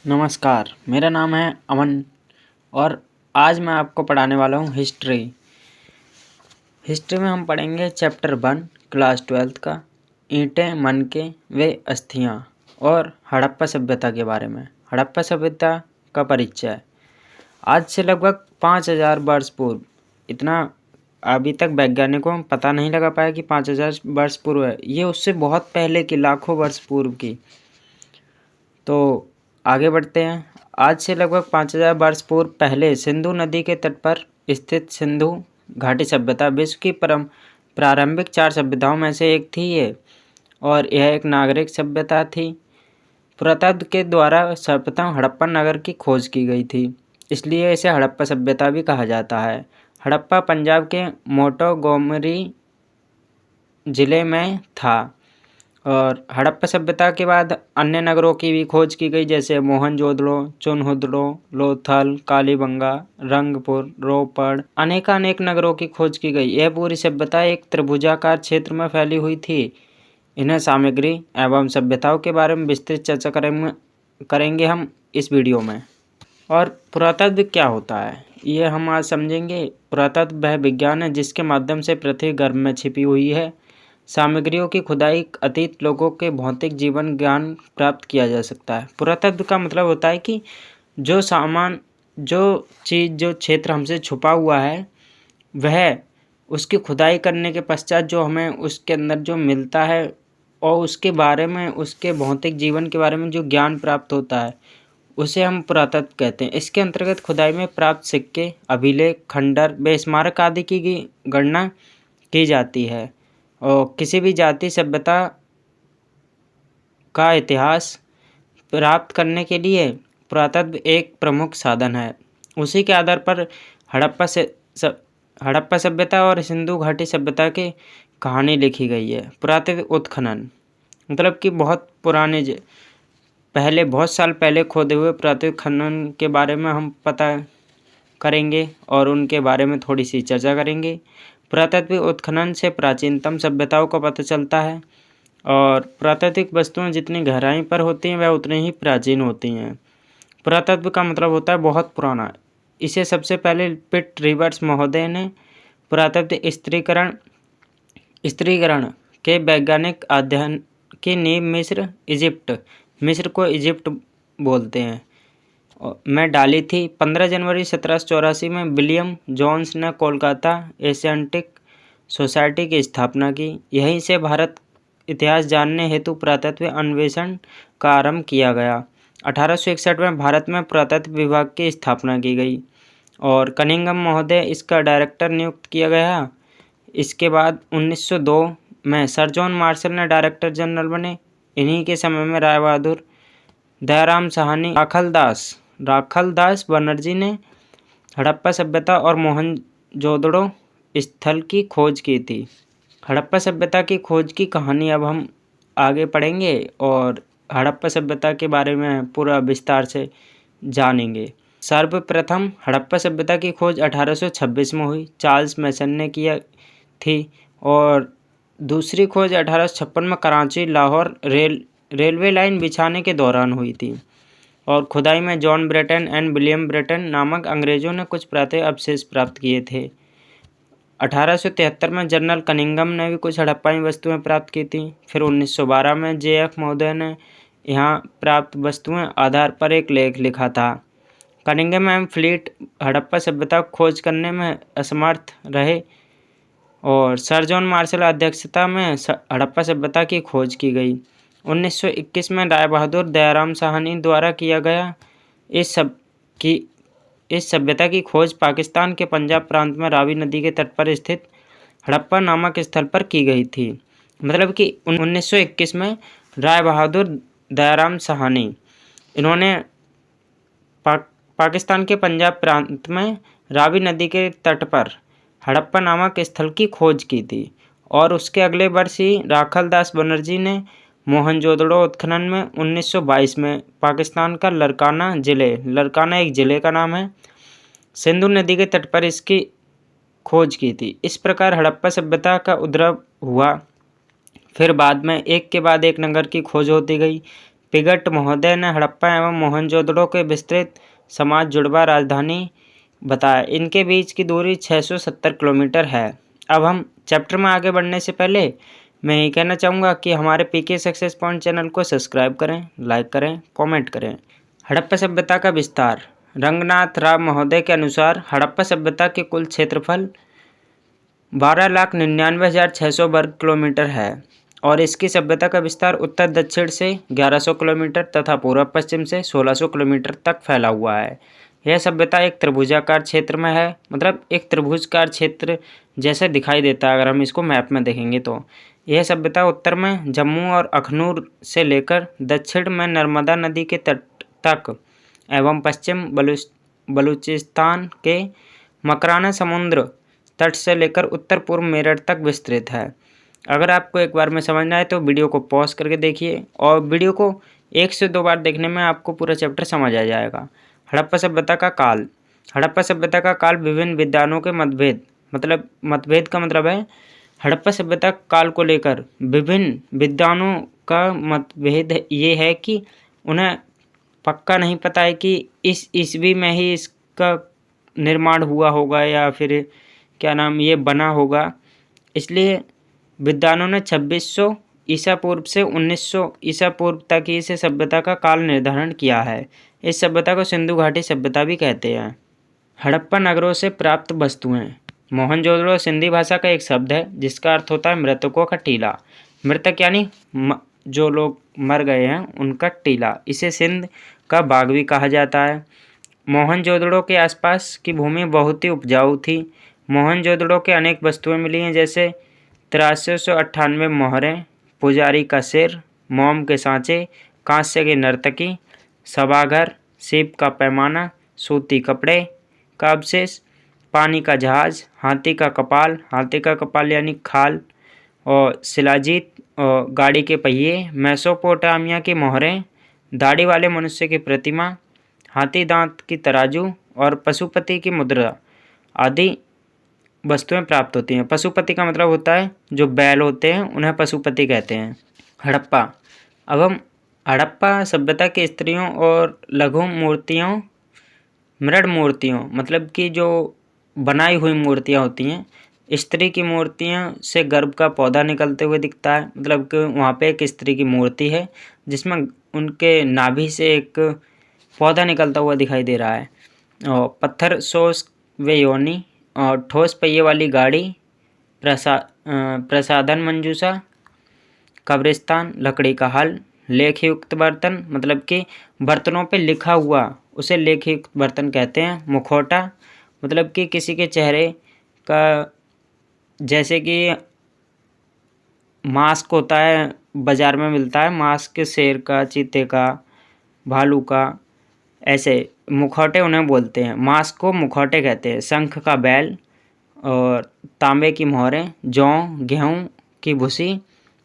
नमस्कार, मेरा नाम है अमन और आज मैं आपको पढ़ाने वाला हूँ हिस्ट्री। हिस्ट्री में हम पढ़ेंगे चैप्टर 1 क्लास 12 का ईंटें, मनके व अस्थियाँ और हड़प्पा सभ्यता के बारे में। हड़प्पा सभ्यता का परिचय। आज से लगभग 5000 वर्ष पूर्व, इतना अभी तक वैज्ञानिकों को पता नहीं लगा पाया कि 5000 वर्ष पूर्व है, ये उससे बहुत पहले की, लाखों वर्ष पूर्व की। तो आगे बढ़ते हैं। आज से लगभग 5000 वर्ष पूर्व पहले सिंधु नदी के तट पर स्थित सिंधु घाटी सभ्यता विश्व की प्रारंभिक 4 सभ्यताओं में से एक थी ये, और यह एक नागरिक सभ्यता थी। पुरातत्व के द्वारा सर्वप्रथम हड़प्पा नगर की खोज की गई थी, इसलिए इसे हड़प्पा सभ्यता भी कहा जाता है। हड़प्पा पंजाब के मोंटगोमरी जिले में था और हड़प्पा सभ्यता के बाद अन्य नगरों की भी खोज की गई, जैसे मोहनजोदड़ो, चुनहुदड़ो, लोथल, कालीबंगा, रंगपुर, रोपड़, अनेक नगरों की खोज की गई। यह पूरी सभ्यता एक त्रिभुजाकार क्षेत्र में फैली हुई थी। इन्हें सामग्री एवं सभ्यताओं के बारे में विस्तृत चर्चा करेंगे हम इस वीडियो में। और पुरातत्व क्या होता है, ये हम आज समझेंगे। पुरातत्व वह विज्ञान है जिसके माध्यम से पृथ्वी गर्भ में छिपी हुई है सामग्रियों की खुदाई अतीत लोगों के भौतिक जीवन ज्ञान प्राप्त किया जा सकता है। पुरातत्व का मतलब होता है कि जो सामान, जो चीज़, जो क्षेत्र हमसे छुपा हुआ है, वह उसकी खुदाई करने के पश्चात जो हमें उसके अंदर जो मिलता है और उसके बारे में, उसके भौतिक जीवन के बारे में जो ज्ञान प्राप्त होता है, उसे हम पुरातत्व कहते हैं। इसके अंतर्गत खुदाई में प्राप्त सिक्के, अभिलेख, खंडर व स्मारक आदि की गणना की जाती है और किसी भी जाति सभ्यता का इतिहास प्राप्त करने के लिए पुरातत्व एक प्रमुख साधन है। उसी के आधार पर हड़प्पा सभ्यता और सिंधु घाटी सभ्यता की कहानी लिखी गई है। पुरातत्व उत्खनन मतलब कि बहुत पुराने पहले, बहुत साल पहले खोदे हुए पुरातत्व खनन के बारे में हम पता करेंगे और उनके बारे में थोड़ी सी चर्चा करेंगे। पुरातत्व उत्खनन से प्राचीनतम सभ्यताओं का पता चलता है और पुरातात्विक वस्तुएं जितनी गहराई पर होती हैं वह उतनी ही प्राचीन होती हैं। पुरातत्व का मतलब होता है बहुत पुराना। इसे सबसे पहले पिट रिवर्स महोदय ने पुरातत्व स्त्रीकरण के वैज्ञानिक अध्ययन की नींव मिस्र को इजिप्ट बोलते हैं में डाली थी। 15 जनवरी 1784 में विलियम जोन्स ने कोलकाता एशियाटिक सोसाइटी की स्थापना की। यहीं से भारत इतिहास जानने हेतु पुरातत्व अन्वेषण का आरंभ किया गया। 1861 में भारत में पुरातत्व विभाग की स्थापना की गई और कनिंघम महोदय इसका डायरेक्टर नियुक्त किया गया। इसके बाद 1902 में सर जॉन मार्शल ने डायरेक्टर जनरल बने। इन्हीं के समय में राय बहादुर, दयाराम साहनी, राखालदास बनर्जी ने हड़प्पा सभ्यता और मोहनजोदड़ो स्थल की खोज की थी। हड़प्पा सभ्यता की खोज की कहानी अब हम आगे पढ़ेंगे और हड़प्पा सभ्यता के बारे में पूरा विस्तार से जानेंगे। सर्वप्रथम हड़प्पा सभ्यता की खोज 1826 में हुई, चार्ल्स मैसन ने किया थी और दूसरी खोज 1856 में कराची लाहौर रेलवे लाइन बिछाने के दौरान हुई थी और खुदाई में John Brunton and William Brunton नामक अंग्रेजों ने कुछ प्रातः अवशेष प्राप्त किए थे। 1873 में जनरल कनिंघम ने भी कुछ हड़प्पाई वस्तुएं प्राप्त की थी। फिर 1912 में JF महोदय ने यहाँ प्राप्त वस्तुएं आधार पर एक लेख लिखा था। कनिंघम एवं फ्लीट हड़प्पा सभ्यता को खोज करने में असमर्थ रहे और सर जॉन मार्शल अध्यक्षता में हड़प्पा सभ्यता की खोज की गई। 1921 में राय बहादुर दयाराम साहनी द्वारा किया गया इस सभ्यता की खोज पाकिस्तान के पंजाब प्रांत में रावी नदी के तट पर स्थित हड़प्पा नामक स्थल पर की गई थी। मतलब कि 1921 में राय बहादुर दयाराम साहनी, इन्होंने पाकिस्तान के पंजाब प्रांत में रावी नदी के तट पर हड़प्पा नामक स्थल की खोज की थी और उसके अगले वर्ष ही राखालदास बनर्जी ने मोहनजोदड़ो उत्खनन में 1922 में पाकिस्तान का लरकाना एक ज़िले का नाम है, सिंधु नदी के तट पर इसकी खोज की थी। इस प्रकार हड़प्पा सभ्यता का उद्भव हुआ। फिर बाद में एक के बाद एक नगर की खोज होती गई। पिगट महोदय ने हड़प्पा एवं मोहनजोदड़ो के विस्तृत समाज जुड़वा राजधानी बताया। इनके बीच की दूरी 670 किलोमीटर है। अब हम चैप्टर में आगे बढ़ने से पहले मैं ये कहना चाहूँगा कि हमारे पीके सक्सेस पॉइंट चैनल को सब्सक्राइब करें, लाइक करें, कमेंट करें। हड़प्पा सभ्यता का विस्तार। रंगनाथ राव महोदय के अनुसार हड़प्पा सभ्यता के कुल क्षेत्रफल 12,99,600 वर्ग किलोमीटर है और इसकी सभ्यता का विस्तार उत्तर दक्षिण से 1100 किलोमीटर तथा पूर्व पश्चिम से 1600 किलोमीटर तक फैला हुआ है। यह सभ्यता एक त्रिभुजाकार क्षेत्र में है, मतलब एक त्रिभुजकार क्षेत्र जैसे दिखाई देता है अगर हम इसको मैप में देखेंगे तो। यह सभ्यता उत्तर में जम्मू और अखनूर से लेकर दक्षिण में नर्मदा नदी के तट तक एवं पश्चिम बलूचिस्तान के मकराना समुद्र तट से लेकर उत्तर पूर्व मेरठ तक विस्तृत है। अगर आपको एक बार में समझना है तो वीडियो को पॉज करके देखिए और वीडियो को 1 से 2 बार देखने में आपको पूरा चैप्टर समझ आ जाएगा। हड़प्पा सभ्यता का काल। हड़प्पा सभ्यता का काल विभिन्न विद्वानों के मतभेद का मतलब है हड़प्पा सभ्यता काल को लेकर विभिन्न विद्वानों का मतभेद ये है कि उन्हें पक्का नहीं पता है कि इस ईस्वी में ही इसका निर्माण हुआ होगा या फिर ये बना होगा। इसलिए विद्वानों ने 2600 ईसा पूर्व से 1900 ईसा पूर्व तक ही इस सभ्यता का काल निर्धारण किया है। इस सभ्यता को सिंधु घाटी सभ्यता भी कहते हैं। हड़प्पा नगरों से प्राप्त वस्तुएं। मोहनजोदड़ो सिंधी भाषा का एक शब्द है जिसका अर्थ होता है मृतकों का टीला। मृतक यानी जो लोग मर गए हैं उनका टीला। इसे सिंध का बाग भी कहा जाता है। मोहनजोदड़ो के आसपास की भूमि बहुत ही उपजाऊ थी। मोहनजोदड़ो के अनेक वस्तुएं मिली हैं जैसे 8398 मोहरें, पुजारी का सिर, मोम के सांचे, कांस्य की नर्तकी, सभाघर, सीप का पैमाना, सूती कपड़े का अवशेष, पानी का जहाज, हाथी का कपाल यानी खाल और शिलाजीत और गाड़ी के पहिए, मेसोपोटामिया की मोहरें, दाढ़ी वाले मनुष्य की प्रतिमा, हाथी दांत की तराजू और पशुपति की मुद्रा आदि वस्तुएं प्राप्त होती हैं। पशुपति का मतलब होता है जो बैल होते हैं उन्हें पशुपति कहते हैं। हड़प्पा। अब हम हड़प्पा सभ्यता की स्त्रियों और लघु मूर्तियों, मृड मूर्तियों मतलब कि जो बनाई हुई मूर्तियां होती हैं, स्त्री की मूर्तियों से गर्भ का पौधा निकलते हुए दिखता है। मतलब कि वहाँ पे एक स्त्री की मूर्ति है जिसमें उनके नाभि से एक पौधा निकलता हुआ दिखाई दे रहा है। और पत्थर सोस व योनि और ठोस पहिए वाली गाड़ी, प्रसाधन मंजूषा, कब्रिस्तान, लकड़ी का हल, लेखयुक्त बर्तन मतलब कि बर्तनों पे लिखा हुआ उसे लेखयुक्त बर्तन कहते हैं। मुखौटा मतलब कि किसी के चेहरे का जैसे कि मास्क होता है बाज़ार में मिलता है, मास्क शेर का, चीते का, भालू का, ऐसे मुखौटे उन्हें बोलते हैं। मास्क को मुखौटे कहते हैं। शंख का बैल और तांबे की मोहरें, जौ, गेहूँ की भूसी,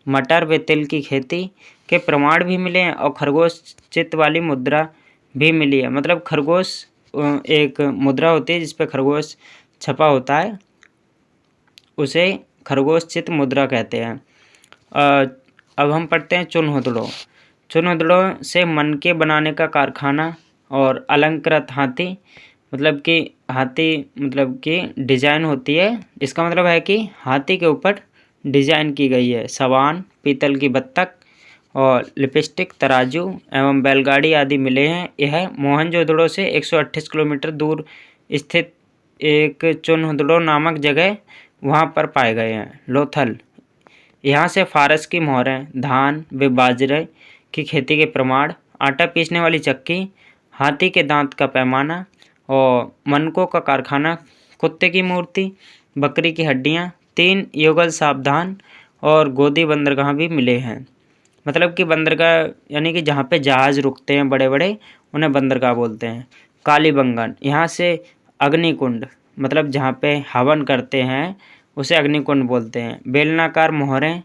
मटर व तिल की खेती के प्रमाण भी मिले हैं और खरगोश चित्त वाली मुद्रा भी मिली है। मतलब खरगोश एक मुद्रा होती है जिस पे खरगोश छपा होता है, उसे खरगोश चित्त मुद्रा कहते हैं। अब हम पढ़ते हैं चुनहुदड़ो। चुनहुदड़ो से मनके बनाने का कारखाना और अलंकृत हाथी मतलब कि डिजाइन होती है। इसका मतलब है कि हाथी के ऊपर डिजाइन की गई है। सवान, पीतल की बत्तख और लिपस्टिक, तराजू एवं बैलगाड़ी आदि मिले हैं। यह मोहनजोदड़ो से 128 किलोमीटर दूर स्थित एक चुनहुदड़ो नामक जगह वहाँ पर पाए गए हैं। लोथल। यहाँ से फारस की मोहरें, धान व बाजरे की खेती के प्रमाण, आटा पीसने वाली चक्की, हाथी के दांत का पैमाना और मनकों का कारखाना, कुत्ते की मूर्ति, बकरी की हड्डियाँ, 3 युगल सावधान और गोदी बंदरगाह भी मिले हैं। मतलब कि बंदरगाह यानी कि जहाँ पे जहाज रुकते हैं बड़े बड़े उन्हें बंदरगाह बोलते हैं। कालीबंगन। यहाँ से अग्निकुंड मतलब जहाँ पे हवन करते हैं उसे अग्निकुंड बोलते हैं। बेलनाकार मोहरें,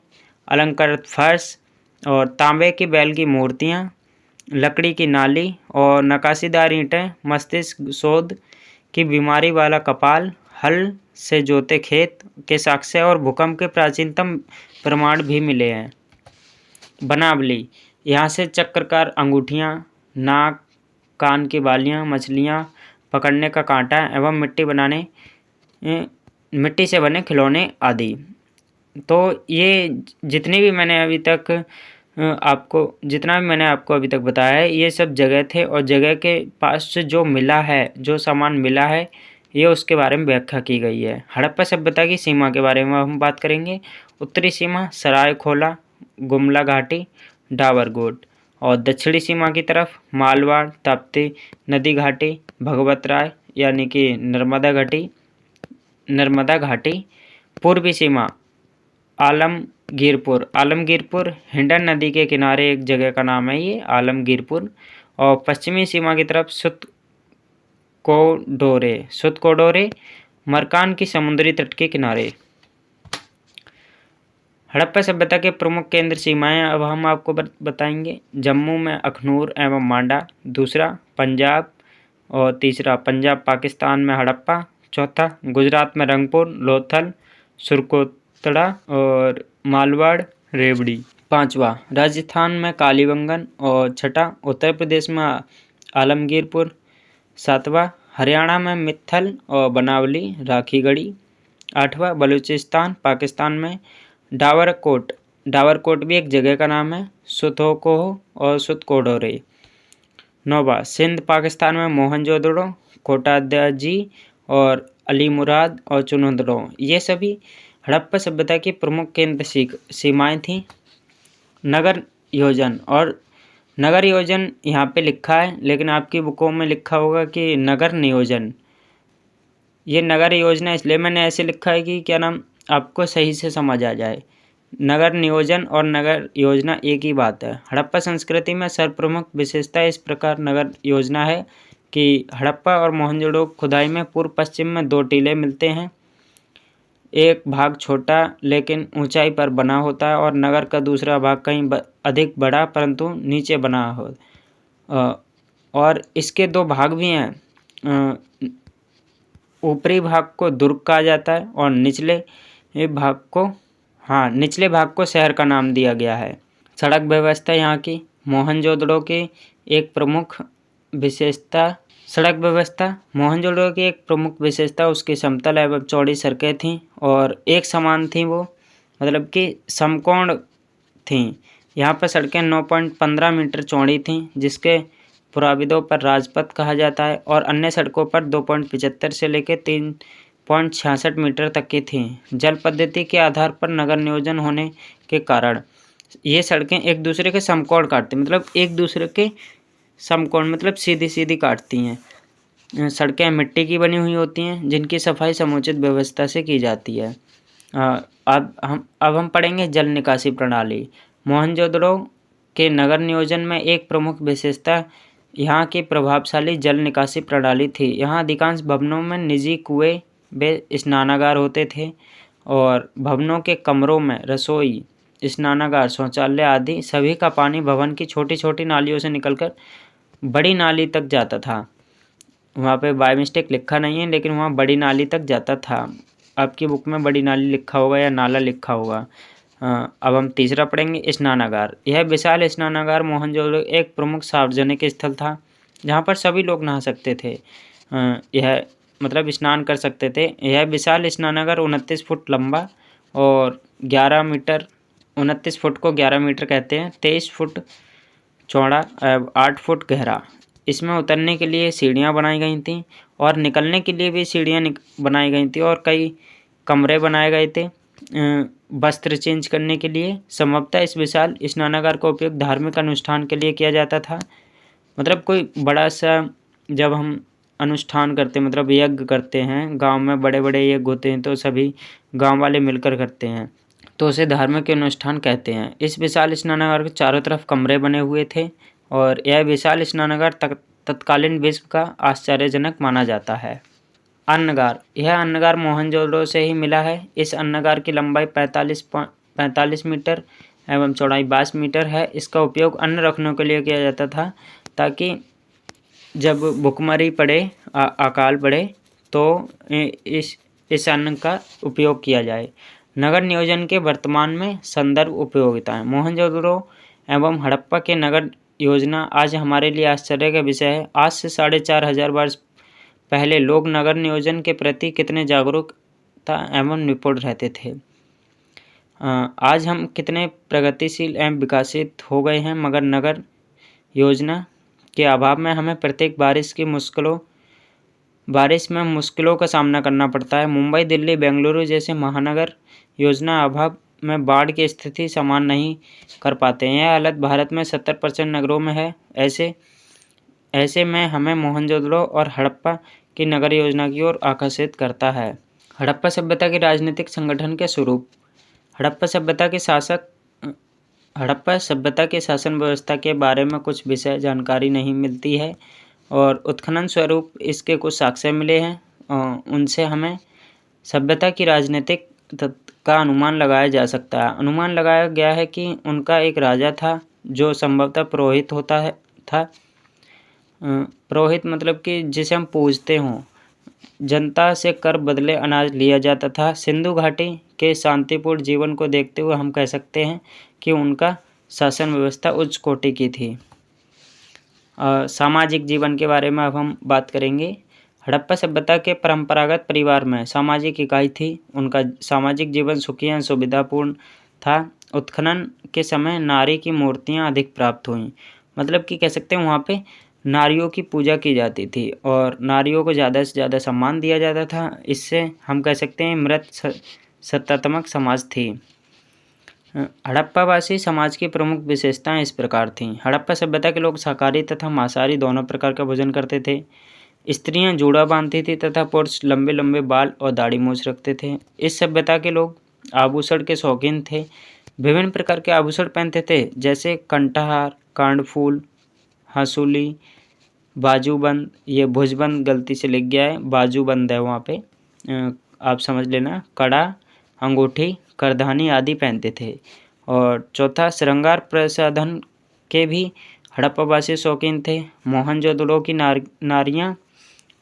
अलंकृत फर्श और तांबे की बैल की मूर्तियाँ, लकड़ी की नाली और नक्काशीदार ईंटें, मस्तिष्क शोध की बीमारी वाला कपाल, हल, से जोते खेत के साक्ष्य और भूकंप के प्राचीनतम प्रमाण भी मिले हैं। बनावली, यहाँ से चक्राकार अंगूठियाँ, नाक, कान की बालियाँ, मछलियाँ पकड़ने का कांटा एवं मिट्टी से बने खिलौने आदि। तो ये जितनी भी मैंने अभी तक जितना भी मैंने आपको अभी तक बताया है, ये सब जगह थे और जगह के पास से जो मिला है, जो सामान मिला है, ये उसके बारे में व्याख्या की गई है। हड़प्पा सभ्यता की सीमा के बारे में हम बात करेंगे। उत्तरी सीमा सरायखोला, गुमला घाटी, डाबरकोट और दक्षिणी सीमा की तरफ मालवाड़, ताप्ती नदी घाटी, भगवत राय यानी कि नर्मदा घाटी। पूर्वी सीमा आलमगीरपुर हिंडन नदी के किनारे एक जगह का नाम है ये आलमगीरपुर। और पश्चिमी सीमा की तरफ सुतकोडोरे मरकान की समुद्री तट के किनारे। हड़प्पा सभ्यता के प्रमुख केंद्र सीमाएं अब हम आपको बताएंगे। जम्मू में अखनूर एवं मांडा, दूसरा पंजाब और तीसरा पंजाब पाकिस्तान में हड़प्पा, चौथा गुजरात में रंगपुर, लोथल, सुरकोतड़ा और मालवाड़ रेवड़ी, पांचवा राजस्थान में कालीबंगन और छठा उत्तर प्रदेश में आलमगीरपुर, सातवां हरियाणा में मित्थल और बनावली राखीगढ़ी, आठवां बलूचिस्तान पाकिस्तान में डावरकोट भी एक जगह का नाम है, सुतोकोह और सुतकोडोरे, नौवां सिंध पाकिस्तान में मोहनजोदड़ो, कोटाद्याजी और अलीमुराद और चुनंदड़ो। ये सभी हड़प्पा सभ्यता की प्रमुख केंद्र सीमाएं थीं। नगर योजन यहाँ पे लिखा है, लेकिन आपकी बुकों में लिखा होगा कि नगर नियोजन। ये नगर योजना इसलिए मैंने ऐसे लिखा है कि क्या नाम आपको सही से समझ आ जाए। नगर नियोजन और नगर योजना एक ही बात है। हड़प्पा संस्कृति में सर्वप्रमुख विशेषता इस प्रकार नगर योजना है कि हड़प्पा और मोहनजोदड़ो खुदाई में पूर्व पश्चिम में दो टीले मिलते हैं। एक भाग छोटा लेकिन ऊंचाई पर बना होता है और नगर का दूसरा भाग कहीं अधिक बड़ा परंतु नीचे बना हो। और इसके दो भाग भी हैं। ऊपरी भाग को दुर्ग कहा जाता है और निचले भाग को शहर का नाम दिया गया है। सड़क व्यवस्था यहाँ की मोहनजोदड़ो की एक प्रमुख विशेषता उसकी समतल एवं चौड़ी सड़कें थीं और एक समान थीं, वो मतलब कि समकोण थीं। यहाँ पर सड़कें 9.15 मीटर चौड़ी थीं, जिसके पुराविदों पर राजपथ कहा जाता है, और अन्य सड़कों पर 2.75 से लेकर 3.66 मीटर तक की थीं। जल पद्धति के आधार पर नगर नियोजन होने के कारण ये सड़कें एक दूसरे के समकोण काटती, मतलब सीधी सीधी काटती हैं। सड़कें मिट्टी की बनी हुई होती हैं, जिनकी सफाई समुचित व्यवस्था से की जाती है। अब हम पढ़ेंगे जल निकासी प्रणाली। मोहनजोदड़ो के नगर नियोजन में एक प्रमुख विशेषता यहाँ की प्रभावशाली जल निकासी प्रणाली थी। यहाँ अधिकांश भवनों में निजी कुएं व स्नानागार होते थे और भवनों के कमरों में रसोई, स्नानागार, शौचालय आदि सभी का पानी भवन की छोटी छोटी नालियों से निकलकर बड़ी नाली तक जाता था। वहाँ पे बाय मिस्टेक लिखा नहीं है, लेकिन वहाँ बड़ी नाली तक जाता था। आपकी बुक में बड़ी नाली लिखा होगा या नाला लिखा होगा। अब हम तीसरा पढ़ेंगे स्नानागार। यह विशाल स्नानागार मोहनजोदड़ो एक प्रमुख सार्वजनिक स्थल था, जहाँ पर सभी लोग नहा सकते थे। यह मतलब स्नान कर सकते थे। यह विशाल स्नानागार 29 फुट लंबा और 29 फुट को 11 मीटर कहते हैं, 23 फुट चौड़ा, 8 फुट गहरा। इसमें उतरने के लिए सीढ़ियाँ बनाई गई थीं और निकलने के लिए भी सीढ़ियाँ बनाई गई थी और कई कमरे बनाए गए थे वस्त्र चेंज करने के लिए। संभवतः इस विशाल स्नानागार का उपयोग धार्मिक अनुष्ठान के लिए किया जाता था। मतलब कोई बड़ा सा जब हम अनुष्ठान करते हैं, मतलब यज्ञ करते हैं, गांव में बड़े बड़े यज्ञ होते हैं तो सभी गांव वाले मिलकर करते हैं, तो उसे धार्मिक अनुष्ठान कहते हैं। इस विशाल स्नानागार के चारों तरफ कमरे बने हुए थे और यह विशाल स्नानागार तत्कालीन विश्व का आश्चर्यजनक माना जाता है। अन्नगार। यह अन्नगार मोहनजोदड़ो से ही मिला है। इस अन्नगार की लंबाई 45 मीटर एवं चौड़ाई 22 मीटर है। इसका उपयोग अन्न रखने के लिए किया जाता था, ताकि जब भुखमरी पड़े, अकाल पड़े, तो इस अन्न का उपयोग किया जाए। नगर नियोजन के वर्तमान में संदर्भ उपयोगिताएं। मोहनजोदड़ो एवं हड़प्पा के नगर योजना आज हमारे लिए आश्चर्य का विषय है। आज से 4500 वर्ष पहले लोग नगर नियोजन के प्रति कितने जागरूकता एवं निपुण रहते थे। आज हम कितने प्रगतिशील एवं विकसित हो गए हैं, मगर नगर योजना के अभाव में हमें प्रत्येक बारिश में मुश्किलों का सामना करना पड़ता है। मुंबई, दिल्ली, बेंगलुरु जैसे महानगर योजना अभाव में बाढ़ की स्थिति समान नहीं कर पाते हैं। यह हालत भारत में 70% नगरों में है। ऐसे में हमें मोहनजोदड़ो और हड़प्पा की नगर योजना की ओर आकर्षित करता है। हड़प्पा सभ्यता के राजनीतिक संगठन के स्वरूप। हड़प्पा सभ्यता के शासन व्यवस्था के बारे में कुछ विषय जानकारी नहीं मिलती है और उत्खनन स्वरूप इसके कुछ साक्ष्य मिले हैं। उनसे हमें सभ्यता की राजनीतिक का अनुमान लगाया जा सकता है। अनुमान लगाया गया है कि उनका एक राजा था जो संभवतः पुरोहित था। पुरोहित मतलब कि जिसे हम पूजते हों। जनता से कर बदले अनाज लिया जाता था। सिंधु घाटी के शांतिपूर्ण जीवन को देखते हुए हम कह सकते हैं कि उनका शासन व्यवस्था उच्च कोटि की थी। सामाजिक जीवन के बारे में अब हम बात करेंगे। हड़प्पा सभ्यता के परंपरागत परिवार में सामाजिक इकाई थी। उनका सामाजिक जीवन सुखी एवं सुविधापूर्ण था। उत्खनन के समय नारी की मूर्तियां अधिक प्राप्त हुईं। मतलब कि कह सकते हैं वहाँ पे नारियों की पूजा की जाती थी और नारियों को ज़्यादा से ज़्यादा सम्मान दिया जाता था। इससे हम कह सकते हैं मृत सत्तात्मक समाज थी। हड़प्पावासी समाज की प्रमुख विशेषताएं इस प्रकार थीं। हड़प्पा सभ्यता के लोग शाकाहारी तथा मांसाहारी दोनों प्रकार का भोजन करते थे। स्त्रियां जूड़ा बांधती थी तथा पुरुष लंबे लंबे बाल और दाढ़ी मूछ रखते थे। इस सभ्यता के लोग आभूषण के शौकीन थे। विभिन्न प्रकार के आभूषण पहनते थे, जैसे कंठहार, कर्णफूल, हंसुली, बाजूबंद। ये भुजबंद गलती से लिख गया है, बाजूबंद है वहाँ पे, आप समझ लेना। कड़ा, अंगूठी, करधानी आदि पहनते थे। और चौथा, श्रृंगार प्रसाधन के भी हड़प्पावासी शौकीन थे। मोहनजोदड़ो की नारियां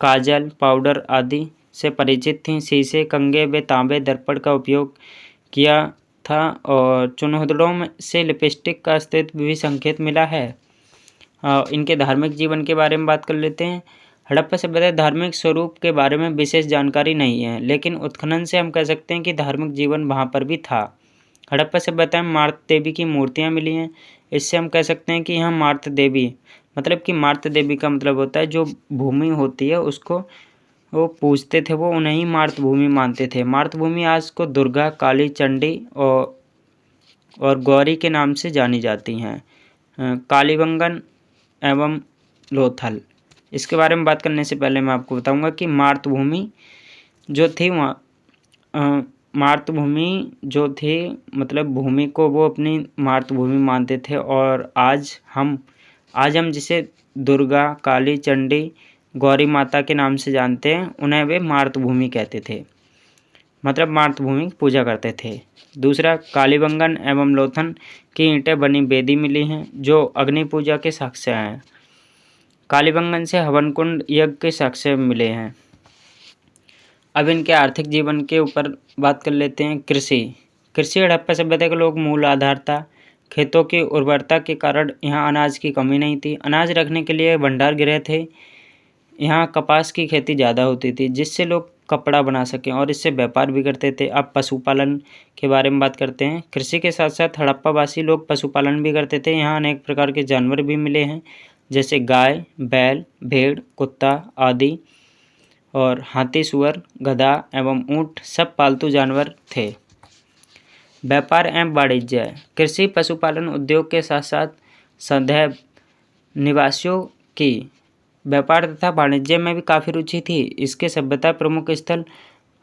काजल, पाउडर आदि से परिचित थीं। शीशे, कंघे व तांबे दर्पण का उपयोग किया था और चुनहदड़ों से लिपस्टिक का अस्तित्व भी संकेत मिला है। इनके धार्मिक जीवन के बारे में बात कर लेते हैं। हड़प्पा सभ्यता धार्मिक स्वरूप के बारे में विशेष जानकारी नहीं है, लेकिन उत्खनन से हम कह सकते हैं कि धार्मिक जीवन वहाँ पर भी था। हड़प्पा सभ्यता में मार्त देवी की मूर्तियाँ मिली हैं। इससे हम कह सकते हैं कि यहाँ मार्त देवी, मतलब कि मार्त देवी का मतलब होता है जो भूमि होती है उसको वो पूजते थे, वो उन्हें ही मार्त भूमि मानते थे। मार्त भूमि आज को दुर्गा, काली, चंडी और गौरी के नाम से जानी जाती हैं। कालीबंगन एवं लोथल, इसके बारे में बात करने से पहले मैं आपको बताऊंगा कि मातृभूमि जो थी मातृभूमि जो थी मतलब भूमि को वो अपनी मातृभूमि मानते थे। और आज हम जिसे दुर्गा, काली, चंडी, गौरी माता के नाम से जानते हैं, उन्हें वे मातृभूमि कहते थे, मतलब मातृभूमि की पूजा करते थे। दूसरा, कालीबंगन एवं लोथन की ईंटें बनी वेदी मिली हैं जो अग्नि पूजा के साक्ष्य हैं। कालीबंगन से हवन कुंड यज्ञ के साक्ष्य मिले हैं। अब इनके आर्थिक जीवन के ऊपर बात कर लेते हैं। कृषि हड़प्पा सभ्यता के लोग मूल आधार था। खेतों की उर्वरता के कारण यहाँ अनाज की कमी नहीं थी। अनाज रखने के लिए भंडार गृह थे। यहाँ कपास की खेती ज़्यादा होती थी जिससे लोग कपड़ा बना सकें और इससे व्यापार भी करते थे। अब पशुपालन के बारे में बात करते हैं। कृषि के साथ साथ हड़प्पावासी लोग पशुपालन भी करते थे। यहाँ अनेक प्रकार के जानवर भी मिले हैं, जैसे गाय, बैल, भेड़, कुत्ता आदि, और हाथी, सुअर, गधा एवं ऊँट सब पालतू जानवर थे। व्यापार एवं वाणिज्य। कृषि पशुपालन उद्योग के साथ साथ सदैव निवासियों की व्यापार तथा वाणिज्य में भी काफ़ी रुचि थी। इसके सभ्यता प्रमुख स्थल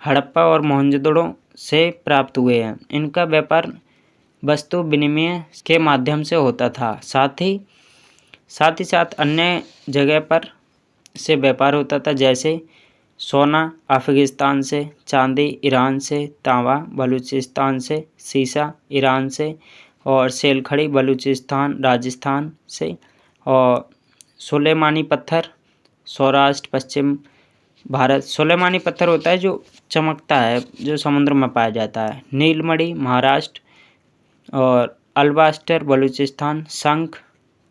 हड़प्पा और मोहनजोदड़ो से प्राप्त हुए हैं। इनका व्यापार वस्तु विनिमय के माध्यम से होता था। साथ ही साथ अन्य जगह पर से व्यापार होता था, जैसे सोना अफगानिस्तान से, चांदी ईरान से, तांबा बलूचिस्तान से, सीसा ईरान से और सेलखड़ी बलूचिस्तान राजस्थान से, और सुलेमानी पत्थर सौराष्ट्र पश्चिम भारत। सुलेमानी पत्थर होता है जो चमकता है, जो समुद्र में पाया जाता है। नीलमणि महाराष्ट्र और अल्बास्टर बलूचिस्तान। शंख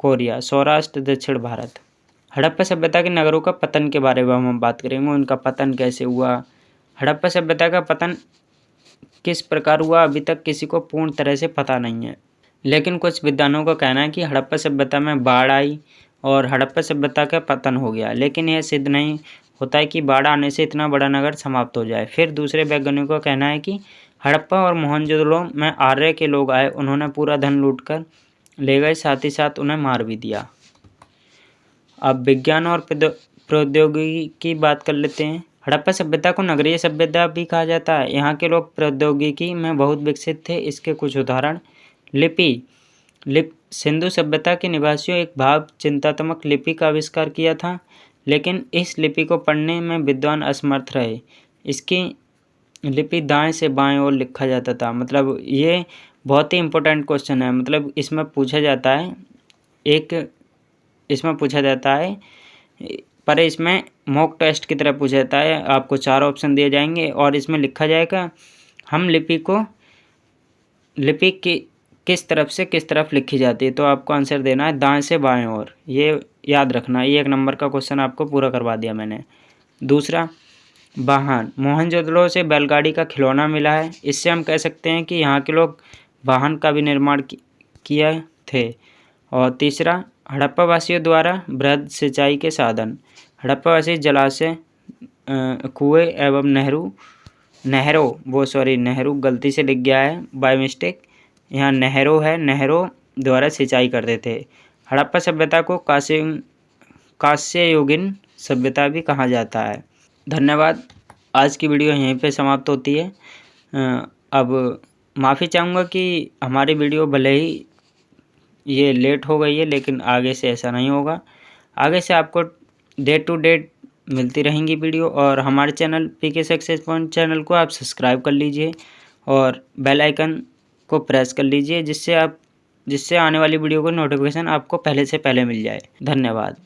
कोरिया। सौराष्ट्र दक्षिण भारत। हड़प्पा सभ्यता के नगरों का पतन के बारे में हम बात करेंगे, उनका पतन कैसे हुआ। हड़प्पा सभ्यता का पतन किस प्रकार हुआ अभी तक किसी को पूर्ण तरह से पता नहीं है, लेकिन कुछ विद्वानों का कहना है कि हड़प्पा सभ्यता में बाढ़ आई और हड़प्पा सभ्यता का पतन हो गया, लेकिन यह सिद्ध नहीं होता है कि बाढ़ आने से इतना बड़ा नगर समाप्त हो जाए। फिर दूसरे वैज्ञानिकों का कहना है कि हड़प्पा और मोहनजोदड़ो में आर्य के लोग आए, उन्होंने पूरा धन लूटकर ले गए, साथ ही साथ उन्हें मार भी दिया। अब विज्ञान और प्रौद्योगिकी की बात कर लेते हैं। हड़प्पा सभ्यता को नगरीय सभ्यता भी कहा जाता है। यहाँ के लोग प्रौद्योगिकी में बहुत विकसित थे। इसके कुछ उदाहरण। लिपि सिंधु सभ्यता के निवासियों एक भाव चिंतात्मक लिपि का आविष्कार किया था, लेकिन इस लिपि को पढ़ने में विद्वान असमर्थ रहे। इसकी लिपि दाएं से बाएं ओर लिखा जाता था। मतलब ये बहुत ही इम्पोर्टेंट क्वेश्चन है। मतलब इसमें पूछा जाता है पर इसमें मॉक टेस्ट की तरह पूछा जाता है। आपको 4 ऑप्शन दिए जाएंगे और इसमें लिखा जाएगा हम लिपि की किस तरफ से किस तरफ लिखी जाती है, तो आपको आंसर देना है दाएं से बाएं ओर। ये याद रखना, ये 1 नंबर का क्वेश्चन आपको पूरा करवा दिया मैंने। दूसरा, वाहन। मोहनजोदड़ो से बैलगाड़ी का खिलौना मिला है। इससे हम कह सकते हैं कि यहाँ के लोग वाहन का भी निर्माण किया थे। और तीसरा, हड़प्पावासियों द्वारा वृहद सिंचाई के साधन। हड़प्पावासी जलाशय, कुएं एवं नहरों गलती से लिख गया है बाय मिस्टेक, यहाँ नहरों है, नहरों द्वारा सिंचाई करते थे। हड़प्पा सभ्यता को कांस्ययुगीन सभ्यता भी कहा जाता है। धन्यवाद। आज की वीडियो यहीं पे समाप्त होती है। अब माफ़ी चाहूँगा कि हमारी वीडियो भले ही ये लेट हो गई है, लेकिन आगे से ऐसा नहीं होगा। आगे से आपको डे टू डे मिलती रहेंगी वीडियो। और हमारे channel PK success point channel को आप सब्सक्राइब कर लीजिए और बेल आइकन को प्रेस कर लीजिए, जिससे आने वाली वीडियो को नोटिफिकेशन आपको पहले से पहले मिल जाए। धन्यवाद।